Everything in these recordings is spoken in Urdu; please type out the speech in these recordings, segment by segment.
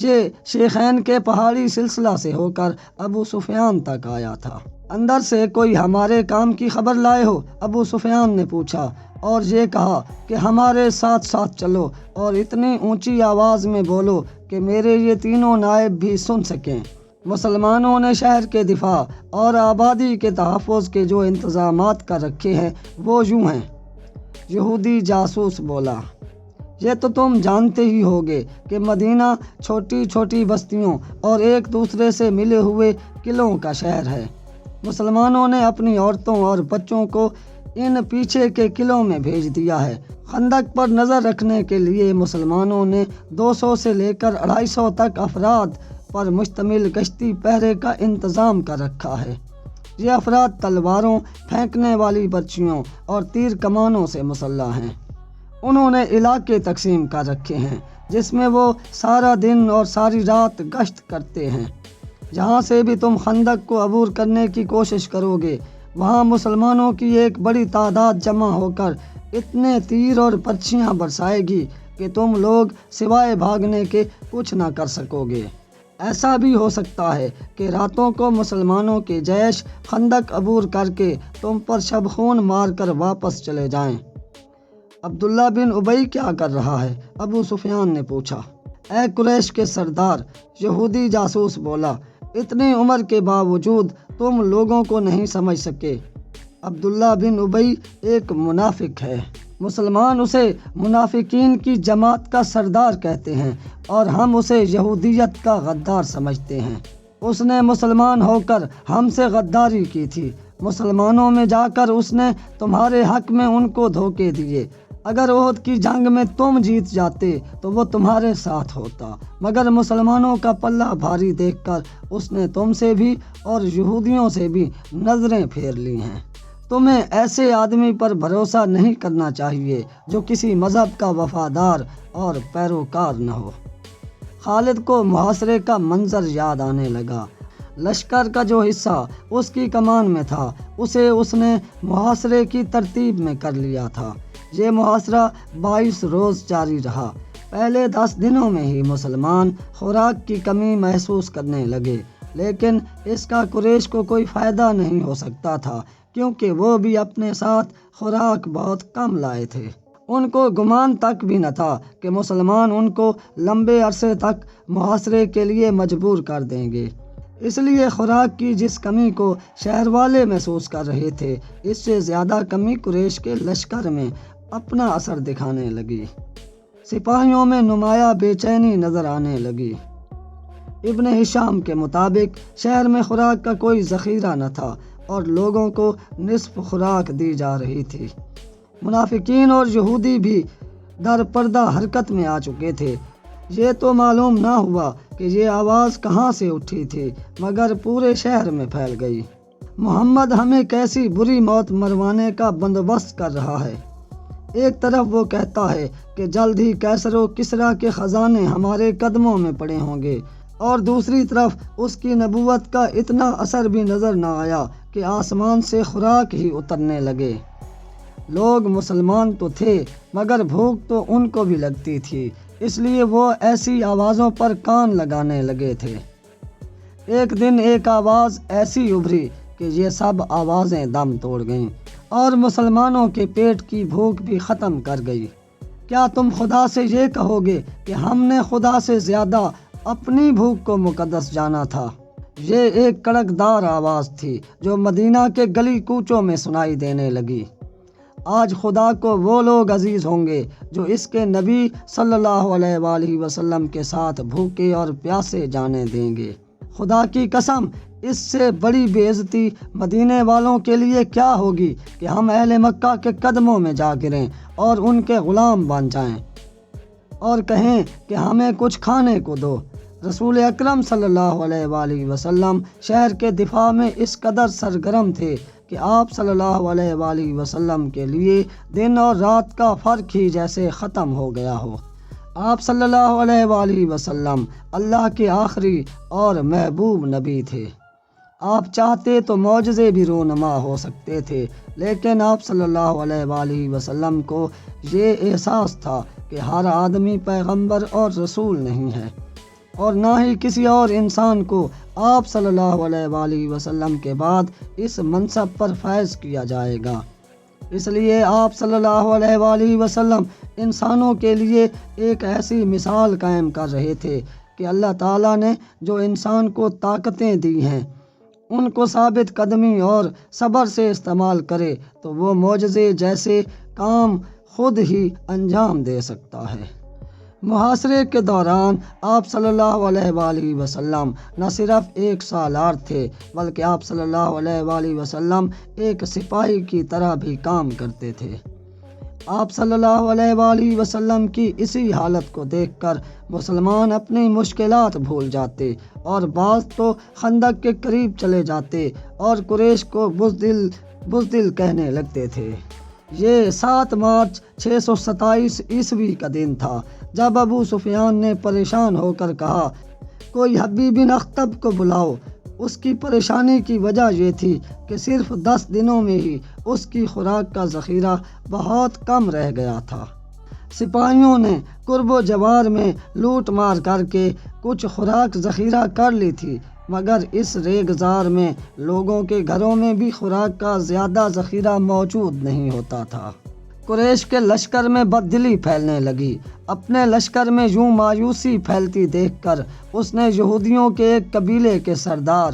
یہ شیخین کے پہاڑی سلسلہ سے ہو کر ابو سفیان تک آیا تھا۔ اندر سے کوئی ہمارے کام کی خبر لائے ہو؟ ابو سفیان نے پوچھا، اور یہ کہا کہ ہمارے ساتھ ساتھ چلو اور اتنی اونچی آواز میں بولو کہ میرے یہ تینوں نائب بھی سن سکیں۔ مسلمانوں نے شہر کے دفاع اور آبادی کے تحفظ کے جو انتظامات کر رکھے ہیں وہ یوں ہیں۔ یہودی جاسوس بولا، یہ تو تم جانتے ہی ہوگے کہ مدینہ چھوٹی چھوٹی بستیوں اور ایک دوسرے سے ملے ہوئے قلعوں کا شہر ہے۔ مسلمانوں نے اپنی عورتوں اور بچوں کو ان پیچھے کے قلعوں میں بھیج دیا ہے۔ خندق پر نظر رکھنے کے لیے مسلمانوں نے 200 سے لے کر 250 تک افراد پر مشتمل کشتی پہرے کا انتظام کر رکھا ہے۔ یہ افراد تلواروں، پھینکنے والی برچھیوں اور تیر کمانوں سے مسلح ہیں۔ انہوں نے علاقے تقسیم کر رکھے ہیں جس میں وہ سارا دن اور ساری رات گشت کرتے ہیں۔ جہاں سے بھی تم خندق کو عبور کرنے کی کوشش کرو گے وہاں مسلمانوں کی ایک بڑی تعداد جمع ہو کر اتنے تیر اور برچھیاں برسائے گی کہ تم لوگ سوائے بھاگنے کے کچھ نہ کر سکو گے۔ ایسا بھی ہو سکتا ہے کہ راتوں کو مسلمانوں کے جیش خندق عبور کر کے تم پر شب خون مار کر واپس چلے جائیں۔ عبداللہ بن ابی کیا کر رہا ہے؟ ابو سفیان نے پوچھا۔ اے قریش کے سردار، یہودی جاسوس بولا، اتنی عمر کے باوجود تم لوگوں کو نہیں سمجھ سکے۔ عبداللہ بن ابی ایک منافق ہے۔ مسلمان اسے منافقین کی جماعت کا سردار کہتے ہیں اور ہم اسے یہودیت کا غدار سمجھتے ہیں۔ اس نے مسلمان ہو کر ہم سے غداری کی تھی۔ مسلمانوں میں جا کر اس نے تمہارے حق میں ان کو دھوکے دیے۔ اگر احد کی جنگ میں تم جیت جاتے تو وہ تمہارے ساتھ ہوتا، مگر مسلمانوں کا پلہ بھاری دیکھ کر اس نے تم سے بھی اور یہودیوں سے بھی نظریں پھیر لی ہیں۔ تمہیں ایسے آدمی پر بھروسہ نہیں کرنا چاہیے جو کسی مذہب کا وفادار اور پیروکار نہ ہو۔ خالد کو محاصرے کا منظر یاد آنے لگا۔ لشکر کا جو حصہ اس کی کمان میں تھا اسے اس نے محاصرے کی ترتیب میں کر لیا تھا۔ یہ محاصرہ 22 روز جاری رہا۔ پہلے 10 دنوں میں ہی مسلمان خوراک کی کمی محسوس کرنے لگے، لیکن اس کا قریش کو کوئی فائدہ نہیں ہو سکتا تھا کیونکہ وہ بھی اپنے ساتھ خوراک بہت کم لائے تھے۔ ان کو گمان تک بھی نہ تھا کہ مسلمان ان کو لمبے عرصے تک محاصرے کے لیے مجبور کر دیں گے۔ اس لیے خوراک کی جس کمی کو شہر والے محسوس کر رہے تھے اس سے زیادہ کمی قریش کے لشکر میں اپنا اثر دکھانے لگی۔ سپاہیوں میں نمایاں بے چینی نظر آنے لگی۔ ابن ہشام کے مطابق شہر میں خوراک کا کوئی ذخیرہ نہ تھا اور لوگوں کو نصف خوراک دی جا رہی تھی۔ منافقین اور یہودی بھی در پردہ حرکت میں آ چکے تھے۔ یہ تو معلوم نہ ہوا کہ یہ آواز کہاں سے اٹھی تھی مگر پورے شہر میں پھیل گئی۔ محمد ہمیں کیسی بری موت مروانے کا بندوبست کر رہا ہے۔ ایک طرف وہ کہتا ہے کہ جلد ہی کیسر و کسریٰ کے خزانے ہمارے قدموں میں پڑے ہوں گے، اور دوسری طرف اس کی نبوت کا اتنا اثر بھی نظر نہ آیا کہ آسمان سے خوراک ہی اترنے لگے۔ لوگ مسلمان تو تھے مگر بھوک تو ان کو بھی لگتی تھی، اس لیے وہ ایسی آوازوں پر کان لگانے لگے تھے۔ ایک دن ایک آواز ایسی ابھری کہ یہ سب آوازیں دم توڑ گئیں اور مسلمانوں کے پیٹ کی بھوک بھی ختم کر گئی۔ کیا تم خدا سے یہ کہو گے کہ ہم نے خدا سے زیادہ اپنی بھوک کو مقدس جانا تھا؟ یہ ایک کڑکدار آواز تھی جو مدینہ کے گلی کوچوں میں سنائی دینے لگی۔ آج خدا کو وہ لوگ عزیز ہوں گے جو اس کے نبی صلی اللہ علیہ وآلہ وسلم کے ساتھ بھوکے اور پیاسے جانے دیں گے۔ خدا کی قسم، اس سے بڑی بے عزتی مدینے والوں کے لیے کیا ہوگی کہ ہم اہل مکہ کے قدموں میں جا گریں اور ان کے غلام بن جائیں اور کہیں کہ ہمیں کچھ کھانے کو دو۔ رسول اکرم صلی اللہ علیہ وآلہ وسلم شہر کے دفاع میں اس قدر سرگرم تھے کہ آپ صلی اللہ علیہ وآلہ وسلم کے لیے دن اور رات کا فرق ہی جیسے ختم ہو گیا ہو۔ آپ صلی اللہ علیہ وآلہ وسلم اللہ کے آخری اور محبوب نبی تھے۔ آپ چاہتے تو معجزے بھی رونما ہو سکتے تھے، لیکن آپ صلی اللہ علیہ وآلہ وسلم کو یہ احساس تھا کہ ہر آدمی پیغمبر اور رسول نہیں ہے۔ اور نہ ہی کسی اور انسان کو آپ صلی اللہ علیہ وآلہ وسلم کے بعد اس منصب پر فائز کیا جائے گا۔ اس لیے آپ صلی اللہ علیہ وآلہ وسلم انسانوں کے لیے ایک ایسی مثال قائم کر رہے تھے کہ اللہ تعالیٰ نے جو انسان کو طاقتیں دی ہیں ان کو ثابت قدمی اور صبر سے استعمال کرے تو وہ معجزے جیسے کام خود ہی انجام دے سکتا ہے۔ محاصرے کے دوران آپ صلی اللہ علیہ وآلہ وسلم نہ صرف ایک سالار تھے بلکہ آپ صلی اللہ علیہ وآلہ وسلم ایک سپاہی کی طرح بھی کام کرتے تھے۔ آپ صلی اللہ علیہ وآلہ وسلم کی اسی حالت کو دیکھ کر مسلمان اپنی مشکلات بھول جاتے اور بعض تو خندق کے قریب چلے جاتے اور قریش کو بزدل کہنے لگتے تھے۔ یہ 7 مارچ 627 عیسوی کا دن تھا جب ابو سفیان نے پریشان ہو کر کہا، کوئی حبیب بن اخطب کو بلاؤ۔ اس کی پریشانی کی وجہ یہ تھی کہ صرف 10 دنوں میں ہی اس کی خوراک کا ذخیرہ بہت کم رہ گیا تھا۔ سپاہیوں نے قرب و جوار میں لوٹ مار کر کے کچھ خوراک ذخیرہ کر لی تھی، مگر اس ریگزار میں لوگوں کے گھروں میں بھی خوراک کا زیادہ ذخیرہ موجود نہیں ہوتا تھا۔ قریش کے لشکر میں بددلی پھیلنے لگی۔ اپنے لشکر میں یوں مایوسی پھیلتی دیکھ کر اس نے یہودیوں کے ایک قبیلے کے سردار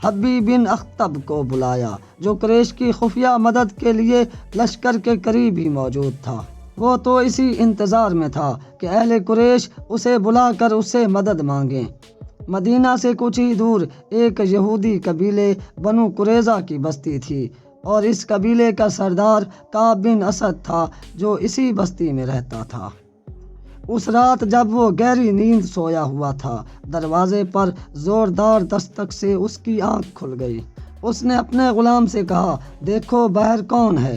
حبیب بن اخطب کو بلایا جو قریش کی خفیہ مدد کے لیے لشکر کے قریب ہی موجود تھا۔ وہ تو اسی انتظار میں تھا کہ اہل قریش اسے بلا کر اس سے مدد مانگیں۔ مدینہ سے کچھ ہی دور ایک یہودی قبیلے بنو قریظہ کی بستی تھی اور اس قبیلے کا سردار کعب بن اسد تھا جو اسی بستی میں رہتا تھا۔ اس رات جب وہ گہری نیند سویا ہوا تھا، دروازے پر زوردار دستک سے اس کی آنکھ کھل گئی۔ اس نے اپنے غلام سے کہا، دیکھو باہر کون ہے؟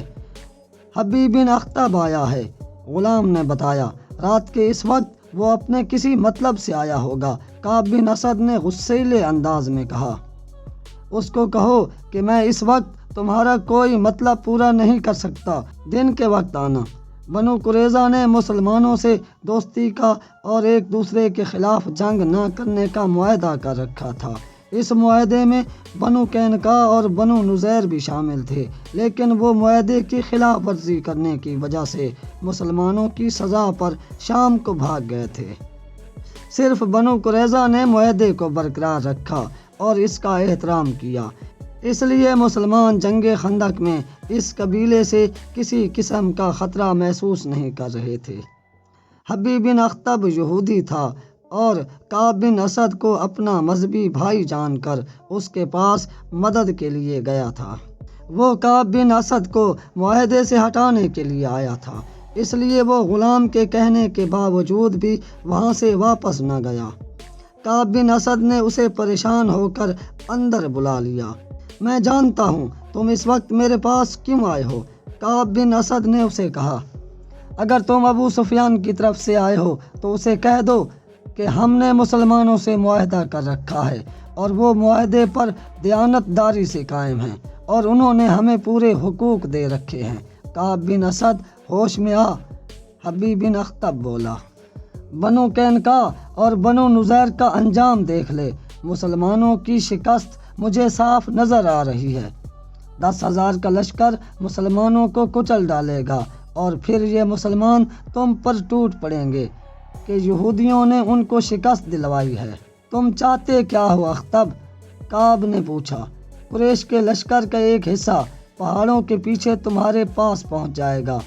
حبیب بن اخطب آیا ہے۔ غلام نے بتایا، رات کے اس وقت وہ اپنے کسی مطلب سے آیا ہوگا۔ کعب بن اسد نے غصیلے انداز میں کہا، اس کو کہو کہ میں اس وقت تمہارا کوئی مطلب پورا نہیں کر سکتا، دن کے وقت آنا۔ بنو قریظہ نے مسلمانوں سے دوستی کا اور ایک دوسرے کے خلاف جنگ نہ کرنے کا معاہدہ کر رکھا تھا۔ اس معاہدے میں بنو قینقاع اور بنو نذیر بھی شامل تھے، لیکن وہ معاہدے کی خلاف ورزی کرنے کی وجہ سے مسلمانوں کی سزا پر شام کو بھاگ گئے تھے۔ صرف بنو قریظہ نے معاہدے کو برقرار رکھا اور اس کا احترام کیا، اس لیے مسلمان جنگ خندق میں اس قبیلے سے کسی قسم کا خطرہ محسوس نہیں کر رہے تھے۔ حبیب بن اخطب یہودی تھا اور کعب بن اسد کو اپنا مذہبی بھائی جان کر اس کے پاس مدد کے لیے گیا تھا۔ وہ کعب بن اسد کو معاہدے سے ہٹانے کے لیے آیا تھا، اس لیے وہ غلام کے کہنے کے باوجود بھی وہاں سے واپس نہ گیا۔ کعب بن اسد نے اسے پریشان ہو کر اندر بلا لیا۔ میں جانتا ہوں تم اس وقت میرے پاس کیوں آئے ہو۔ کعب بن اسد نے اسے کہا، اگر تم ابو سفیان کی طرف سے آئے ہو تو اسے کہہ دو کہ ہم نے مسلمانوں سے معاہدہ کر رکھا ہے اور وہ معاہدے پر دیانت داری سے قائم ہیں اور انہوں نے ہمیں پورے حقوق دے رکھے ہیں۔ کعب بن اسد ہوش میں آ۔ حبیب بن اخطب بولا، بنو قینقاع اور بنو نذیر کا انجام دیکھ لے، مسلمانوں کی شکست مجھے صاف نظر آ رہی ہے۔ 10,000 کا لشکر مسلمانوں کو کچل ڈالے گا اور پھر یہ مسلمان تم پر ٹوٹ پڑیں گے کہ یہودیوں نے ان کو شکست دلوائی ہے۔ تم چاہتے کیا ہو اخطب؟ کعب نے پوچھا۔ قریش کے لشکر کا ایک حصہ پہاڑوں کے پیچھے تمہارے پاس پہنچ جائے گا۔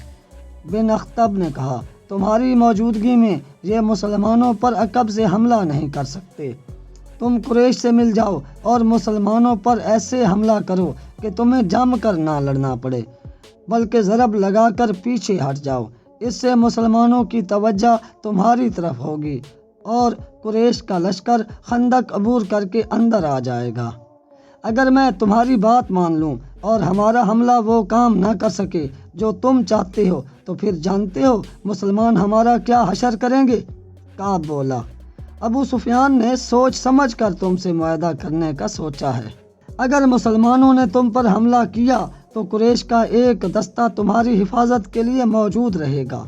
بن اخطب نے کہا، تمہاری موجودگی میں یہ مسلمانوں پر عقب سے حملہ نہیں کر سکتے۔ تم قریش سے مل جاؤ اور مسلمانوں پر ایسے حملہ کرو کہ تمہیں جم کر نہ لڑنا پڑے بلکہ ضرب لگا کر پیچھے ہٹ جاؤ۔ اس سے مسلمانوں کی توجہ تمہاری طرف ہوگی اور قریش کا لشکر خندق عبور کر کے اندر آ جائے گا۔ اگر میں تمہاری بات مان لوں اور ہمارا حملہ وہ کام نہ کر سکے جو تم چاہتے ہو تو پھر جانتے ہو مسلمان ہمارا کیا حشر کریں گے؟ کعب بولا، ابو سفیان نے سوچ سمجھ کر تم سے معاہدہ کرنے کا سوچا ہے۔ اگر مسلمانوں نے تم پر حملہ کیا تو قریش کا ایک دستہ تمہاری حفاظت کے لیے موجود رہے گا۔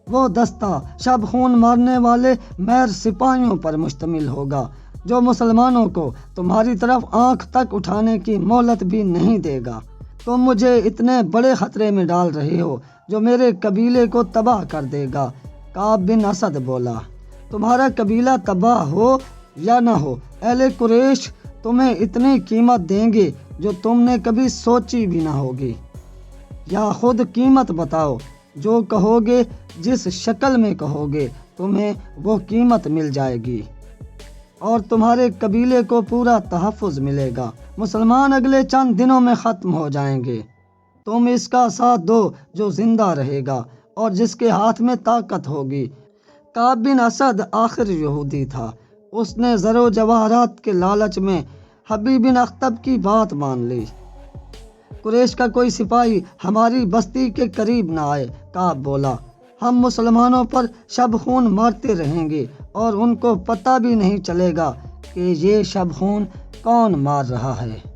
وہ دستہ شب خون مارنے والے میر سپاہیوں پر مشتمل ہوگا جو مسلمانوں کو تمہاری طرف آنکھ تک اٹھانے کی مہلت بھی نہیں دے گا۔ تم مجھے اتنے بڑے خطرے میں ڈال رہے ہو جو میرے قبیلے کو تباہ کر دے گا۔ کعب بن اسد بولا، تمہارا قبیلہ تباہ ہو یا نہ ہو، اہل قریش تمہیں اتنی قیمت دیں گے جو تم نے کبھی سوچی بھی نہ ہوگی۔ یا خود قیمت بتاؤ، جو کہو گے، جس شکل میں کہو گے تمہیں وہ قیمت مل جائے گی اور تمہارے قبیلے کو پورا تحفظ ملے گا۔ مسلمان اگلے چند دنوں میں ختم ہو جائیں گے، تم اس کا ساتھ دو جو زندہ رہے گا اور جس کے ہاتھ میں طاقت ہوگی۔ کعب بن اسد آخر یہودی تھا، اس نے زر و جواہرات کے لالچ میں حبیب بن اخطب کی بات مان لی۔ قریش کا کوئی سپاہی ہماری بستی کے قریب نہ آئے، کعب بولا، ہم مسلمانوں پر شب خون مارتے رہیں گے اور ان کو پتہ بھی نہیں چلے گا کہ یہ شب خون کون مار رہا ہے۔